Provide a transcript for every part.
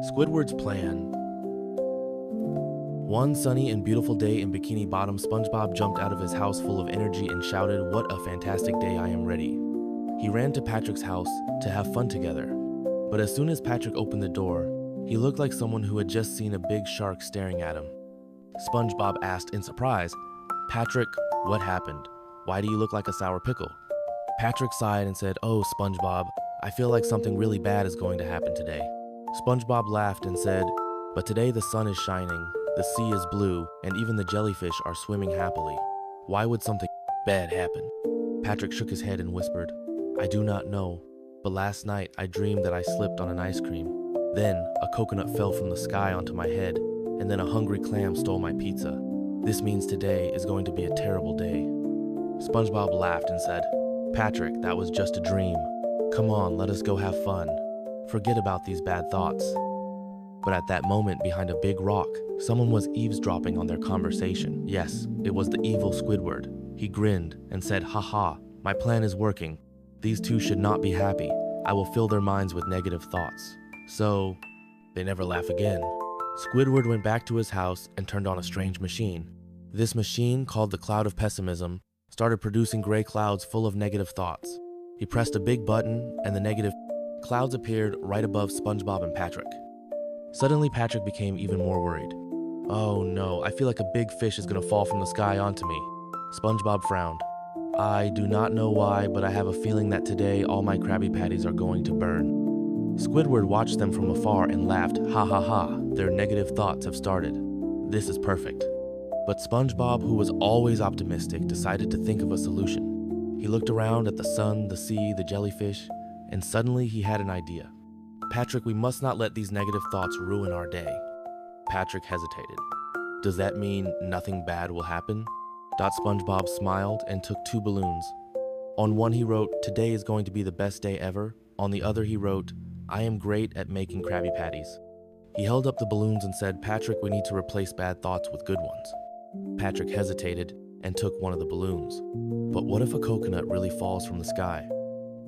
Squidward's plan. One sunny and beautiful day in Bikini Bottom, SpongeBob jumped out of his house full of energy and shouted, "What a fantastic day, I am ready." He ran to Patrick's house to have fun together. But as soon as Patrick opened the door, he looked like someone who had just seen a big shark staring at him. SpongeBob asked in surprise, "Patrick, what happened? Why do you look like a sour pickle?" Patrick sighed and said, "Oh, SpongeBob, I feel like something really bad is going to happen today." SpongeBob laughed and said, "But today the sun is shining, the sea is blue, and even the jellyfish are swimming happily. Why would something bad happen?" Patrick shook his head and whispered, "I do not know, but last night I dreamed that I slipped on an ice cream. Then a coconut fell from the sky onto my head, and then a hungry clam stole my pizza. This means today is going to be a terrible day." SpongeBob laughed and said, "Patrick, that was just a dream. Come on, let us go have fun. Forget about these bad thoughts." But at that moment, behind a big rock, someone was eavesdropping on their conversation. Yes, it was the evil Squidward. He grinned and said, "Ha ha, my plan is working. These two should not be happy. I will fill their minds with negative thoughts." So, they never laugh again. Squidward went back to his house and turned on a strange machine. This machine, called the Cloud of Pessimism, started producing gray clouds full of negative thoughts. He pressed a big button, and the negative clouds appeared right above SpongeBob and Patrick. Suddenly, Patrick became even more worried. "Oh no, I feel like a big fish is gonna fall from the sky onto me." SpongeBob frowned. "I do not know why, but I have a feeling that today all my Krabby Patties are going to burn." Squidward watched them from afar and laughed, "Ha ha ha, their negative thoughts have started. This is perfect." But SpongeBob, who was always optimistic, decided to think of a solution. He looked around at the sun, the sea, the jellyfish, and suddenly he had an idea. "Patrick, we must not let these negative thoughts ruin our day." Patrick hesitated. "Does that mean nothing bad will happen?" SpongeBob smiled and took 2 balloons. On one he wrote, "Today is going to be the best day ever." On the other he wrote, "I am great at making Krabby Patties." He held up the balloons and said, "Patrick, we need to replace bad thoughts with good ones." Patrick hesitated and took one of the balloons. "But what if a coconut really falls from the sky?"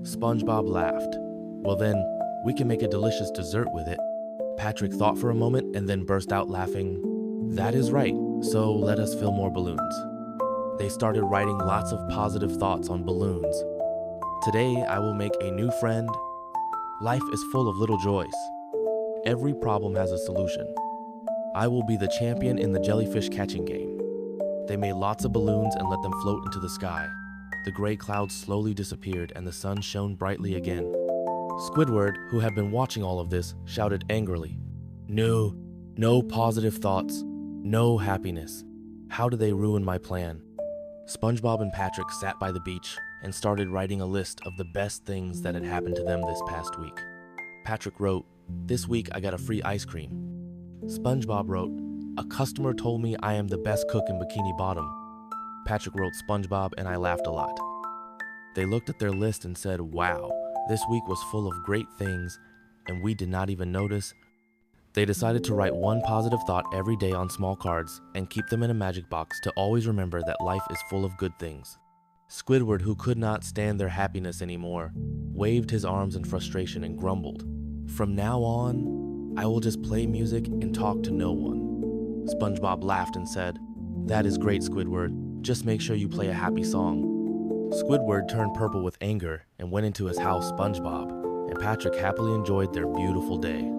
SpongeBob laughed. "Well then, we can make a delicious dessert with it." Patrick thought for a moment and then burst out laughing. "That is right, so let us fill more balloons." They started writing lots of positive thoughts on balloons. "Today I will make a new friend. Life is full of little joys. Every problem has a solution. I will be the champion in the jellyfish catching game." They made lots of balloons and let them float into the sky. The gray clouds slowly disappeared and the sun shone brightly again. Squidward, who had been watching all of this, shouted angrily, No positive thoughts, no happiness. How do they ruin my plan?" SpongeBob and Patrick sat by the beach and started writing a list of the best things that had happened to them this past week. Patrick wrote, "This week I got a free ice cream." SpongeBob wrote, "A customer told me I am the best cook in Bikini Bottom." Patrick wrote, "SpongeBob and I laughed a lot." They looked at their list and said, "Wow, this week was full of great things, and we did not even notice." They decided to write one positive thought every day on small cards and keep them in a magic box to always remember that life is full of good things. Squidward, who could not stand their happiness anymore, waved his arms in frustration and grumbled, "From now on, I will just play music and talk to no one." SpongeBob laughed and said, "That is great, Squidward. Just make sure you play a happy song." Squidward turned purple with anger and went into his house. SpongeBob and Patrick happily enjoyed their beautiful day.